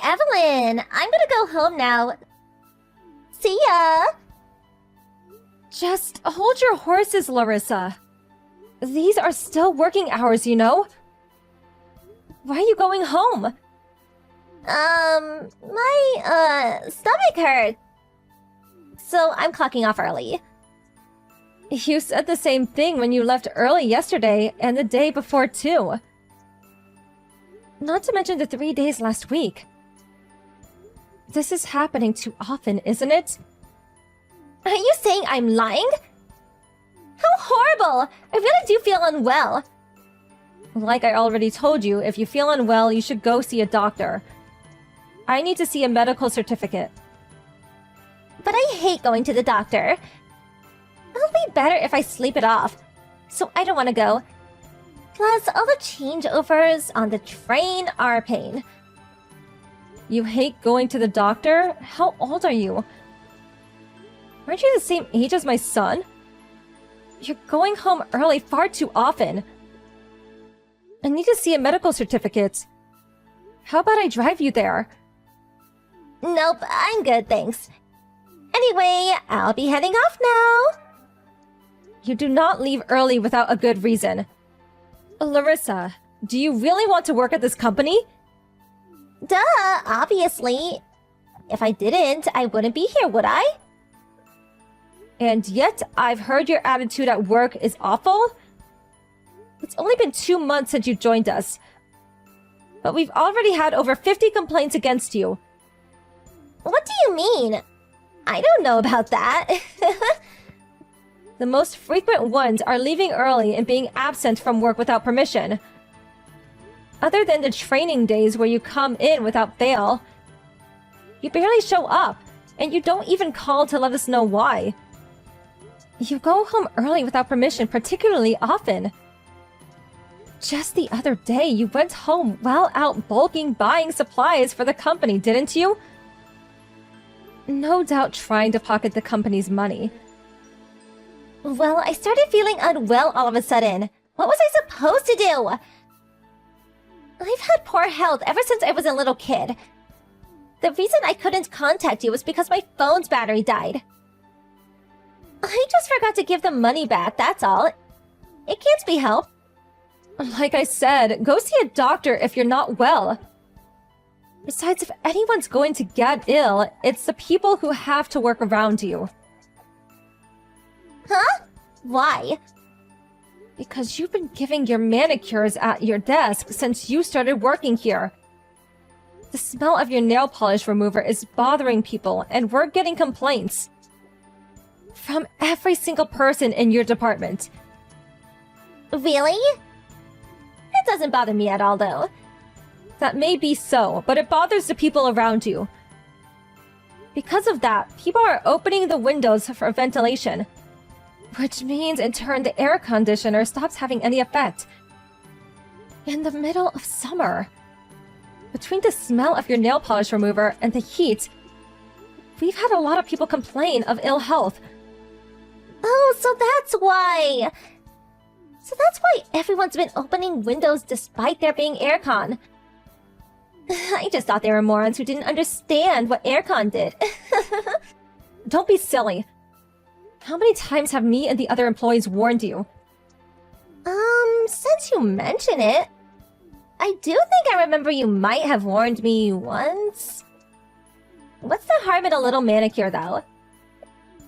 Evelyn! I'm gonna go home now. See ya! Just hold your horses, Larissa. These are still working hours, you know? Why are you going home? My stomach hurt. So I'm clocking off early. You said the same thing when you left early yesterday and the day before, too. Not to mention the 3 days last week. This is happening too often, isn't it? Are you saying I'm lying? How horrible! I really do feel unwell. Like I already told you, if you feel unwell, you should go see a doctor. I need to see a medical certificate. But I hate going to the doctor. It'll be better if I sleep it off. So I don't want to go. Plus, all the changeovers on the train are a pain. You hate going to the doctor? How old are you? Aren't you the same age as my son? You're going home early far too often. I need to see a medical certificate. How about I drive you there? Nope, I'm good, thanks. Anyway, I'll be heading off now. You do not leave early without a good reason. Larissa, do you really want to work at this company? Duh, obviously. If I didn't, I wouldn't be here, would I? And yet, I've heard your attitude at work is awful. It's only been 2 months since you joined us. But we've already had over 50 complaints against you. What do you mean? I don't know about that. The most frequent ones are leaving early and being absent from work without permission. Other than the training days where you come in without fail, you barely show up, and you don't even call to let us know why. You go home early without permission particularly often. Just the other day, you went home while out bulking buying supplies for the company, didn't you? No doubt trying to pocket the company's money. Well, I started feeling unwell all of a sudden. What was I supposed to do? I've had poor health ever since I was a little kid. The reason I couldn't contact you was because my phone's battery died. I just forgot to give the money back, that's all. It can't be helped. Like I said, go see a doctor if you're not well. Besides, if anyone's going to get ill, it's the people who have to work around you. Huh? Why? Because you've been giving your manicures at your desk since you started working here. The smell of your nail polish remover is bothering people, and we're getting complaints. From every single person in your department. Really? It doesn't bother me at all, though. That may be so, but it bothers the people around you. Because of that, people are opening the windows for ventilation. Which means, in turn, the air conditioner stops having any effect. In the middle of summer. Between the smell of your nail polish remover and the heat, we've had a lot of people complain of ill health. Oh, so that's why! So that's why everyone's been opening windows despite there being aircon. I just thought they were morons who didn't understand what aircon did. Don't be silly. How many times have me and the other employees warned you? Since you mention it, I do think I remember you might have warned me once. What's the harm in a little manicure, though?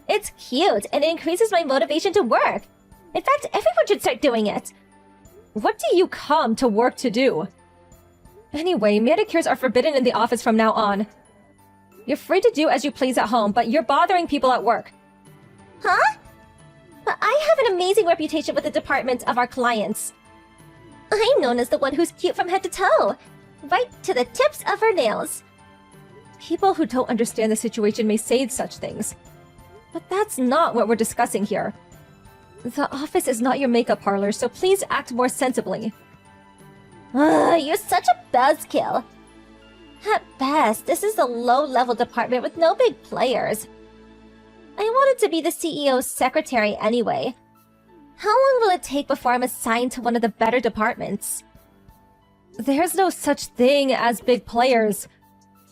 It's cute, and it increases my motivation to work. In fact, everyone should start doing it. What do you come to work to do? Anyway, manicures are forbidden in the office from now on. You're free to do as you please at home, but you're bothering people at work. Huh? But I have an amazing reputation with the department of our clients. I'm known as the one who's cute from head to toe, right to the tips of her nails. People who don't understand the situation may say such things. But that's not what we're discussing here. The office is not your makeup parlor, so please act more sensibly. You're such a buzzkill. At best, this is a low-level department with no big players. I wanted to be the CEO's secretary anyway. How long will it take before I'm assigned to one of the better departments? There's no such thing as big players.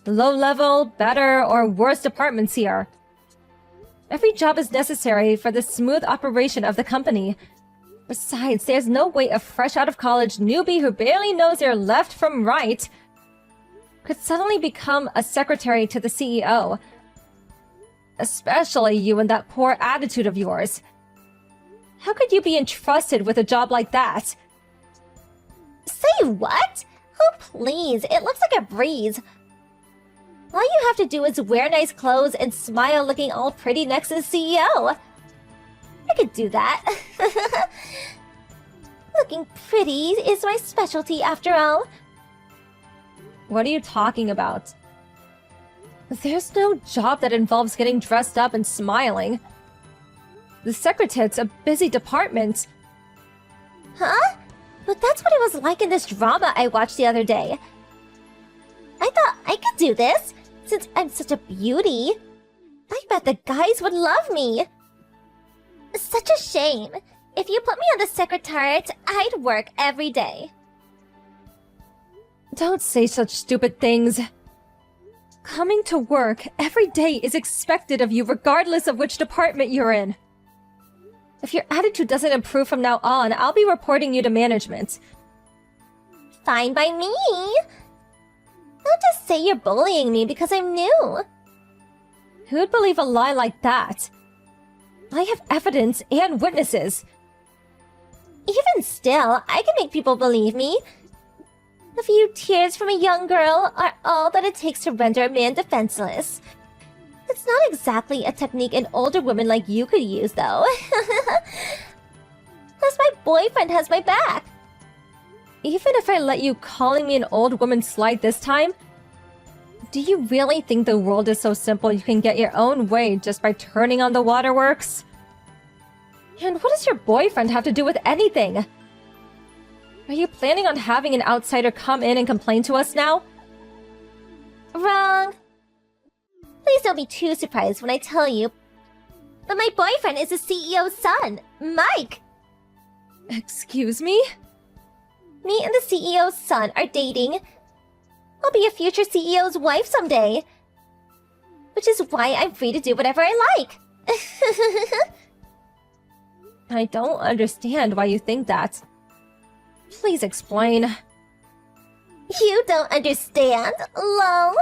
low-level, better, or worse departments here. Every job is necessary for the smooth operation of the company. Besides, there's no way a fresh-out-of-college newbie who barely knows their left from right could suddenly become a secretary to the CEO. Especially you and that poor attitude of yours. How could you be entrusted with a job like that? Say what? Oh, please, it looks like a breeze. All you have to do is wear nice clothes and smile looking all pretty next to the CEO. I could do that. Looking pretty is my specialty after all. What are you talking about? There's no job that involves getting dressed up and smiling. The secretariat's a busy department. Huh? But that's what it was like in this drama I watched the other day. I thought I could do this, since I'm such a beauty. I bet the guys would love me. Such a shame. If you put me on the secretariat, I'd work every day. Don't say such stupid things. Coming to work every day is expected of you regardless of which department you're in. If your attitude doesn't improve from now on, I'll be reporting you to management. Fine by me. Don't just say you're bullying me because I'm new. Who'd believe a lie like that? I have evidence and witnesses. Even still, I can make people believe me. A few tears from a young girl are all that it takes to render a man defenseless. It's not exactly a technique an older woman like you could use, though. Plus, my boyfriend has my back. Even if I let you calling me an old woman slide this time, do you really think the world is so simple you can get your own way just by turning on the waterworks? And what does your boyfriend have to do with anything? Are you planning on having an outsider come in and complain to us now? Wrong. Please don't be too surprised when I tell you, but my boyfriend is the CEO's son, Mike. Excuse me? Me and the CEO's son are dating. I'll be a future CEO's wife someday. Which is why I'm free to do whatever I like. I don't understand why you think that. Please explain. You don't understand, lol.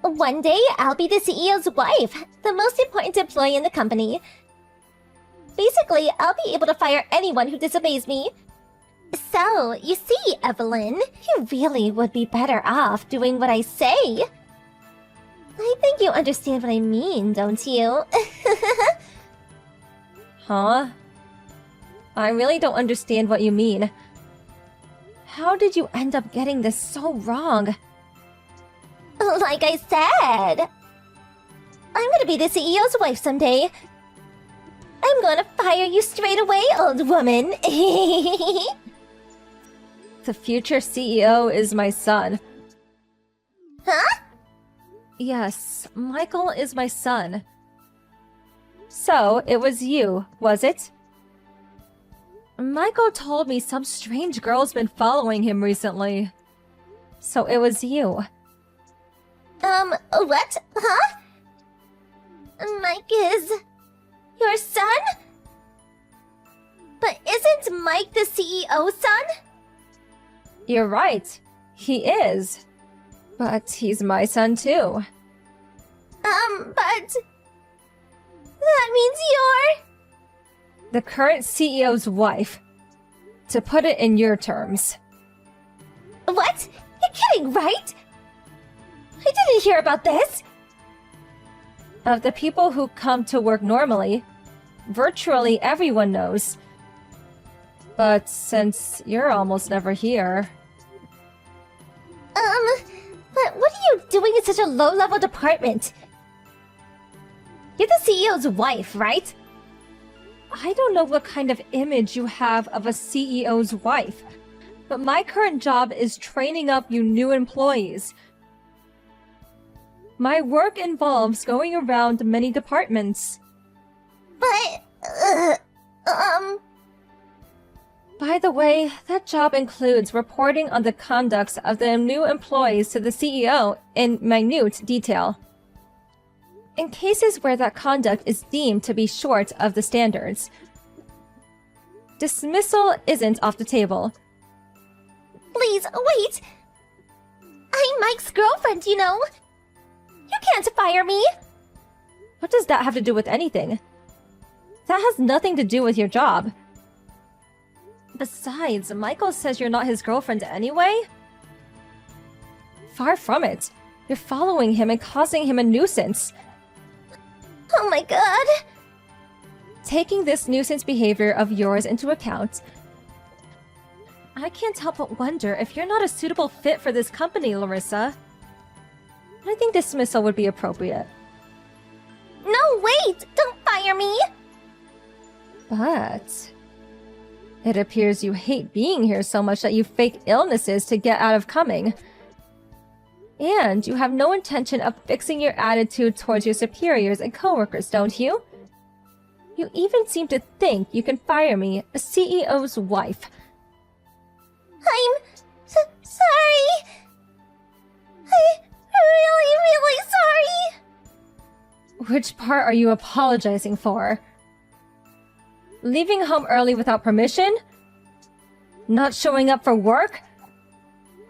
One day, I'll be the CEO's wife, the most important employee in the company. Basically, I'll be able to fire anyone who disobeys me. So, you see, Evelyn, you really would be better off doing what I say. I think you understand what I mean, don't you? Huh? I really don't understand what you mean. How did you end up getting this so wrong? Like I said, I'm gonna be the CEO's wife someday. I'm gonna fire you straight away, old woman. The future CEO is my son. Huh? Yes, Michael is my son. So, it was you, was it? Michael told me some strange girl's been following him recently. So it was you. What? Huh? Mike is your son? But isn't Mike the CEO's son? You're right. He is. But he's my son too. But that means you're the current CEO's wife. To put it in your terms. What? You're kidding, right? I didn't hear about this. Of the people who come to work normally, virtually everyone knows. But since you're almost never here... But what are you doing in such a low-level department? You're the CEO's wife, right? I don't know what kind of image you have of a CEO's wife, but my current job is training up you new employees. My work involves going around many departments. But, By the way, that job includes reporting on the conducts of the new employees to the CEO in minute detail. In cases where that conduct is deemed to be short of the standards, dismissal isn't off the table. Please, wait! I'm Mike's girlfriend, you know! You can't fire me! What does that have to do with anything? That has nothing to do with your job. Besides, Michael says you're not his girlfriend anyway? Far from it. You're following him and causing him a nuisance. Oh my god! Taking this nuisance behavior of yours into account, I can't help but wonder if you're not a suitable fit for this company, Larissa. I think dismissal would be appropriate. No, wait! Don't fire me! But it appears you hate being here so much that you fake illnesses to get out of coming. And you have no intention of fixing your attitude towards your superiors and coworkers, don't you? You even seem to think you can fire me, a CEO's wife. I'm sorry! I'm really sorry! Which part are you apologizing for? Leaving home early without permission? Not showing up for work?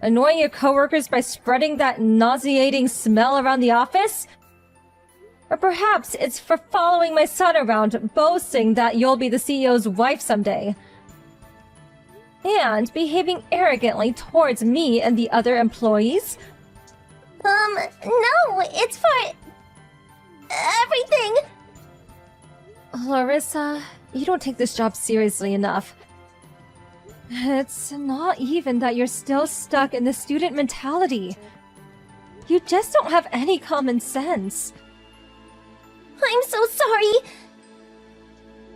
Annoying your coworkers by spreading that nauseating smell around the office? Or perhaps it's for following my son around, boasting that you'll be the CEO's wife someday. And behaving arrogantly towards me and the other employees? No, it's for everything. Larissa, you don't take this job seriously enough. It's not even that you're still stuck in the student mentality. You just don't have any common sense. I'm so sorry.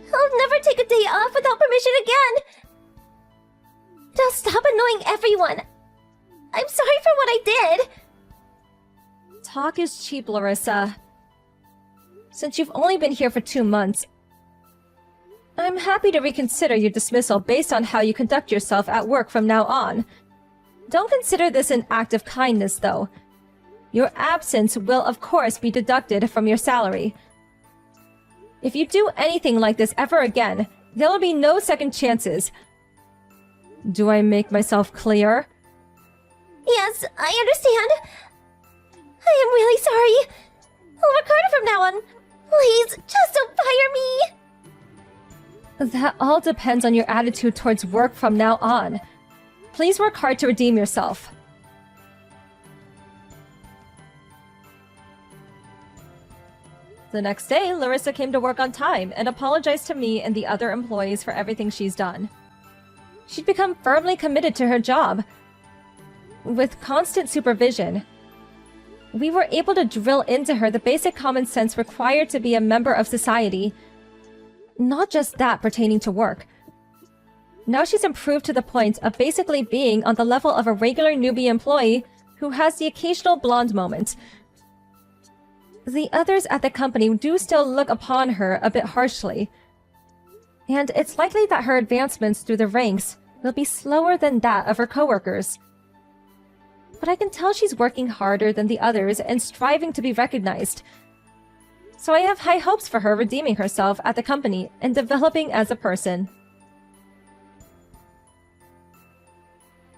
I'll never take a day off without permission again. Now stop annoying everyone. I'm sorry for what I did. Talk is cheap, Larissa. Since you've only been here for 2 months, I'm happy to reconsider your dismissal based on how you conduct yourself at work from now on. Don't consider this an act of kindness, though. Your absence will, of course, be deducted from your salary. If you do anything like this ever again, there will be no second chances. Do I make myself clear? Yes, I understand. I am really sorry. I'll record it from now on. Please, just don't fire me. That all depends on your attitude towards work from now on. Please work hard to redeem yourself. The next day, Larissa came to work on time and apologized to me and the other employees for everything she's done. She'd become firmly committed to her job. With constant supervision, we were able to drill into her the basic common sense required to be a member of society. Not just that pertaining to work. Now she's improved to the point of basically being on the level of a regular newbie employee who has the occasional blonde moment. The others at the company do still look upon her a bit harshly, and it's likely that her advancements through the ranks will be slower than that of her coworkers. But I can tell she's working harder than the others and striving to be recognized. So I have high hopes for her redeeming herself at the company and developing as a person.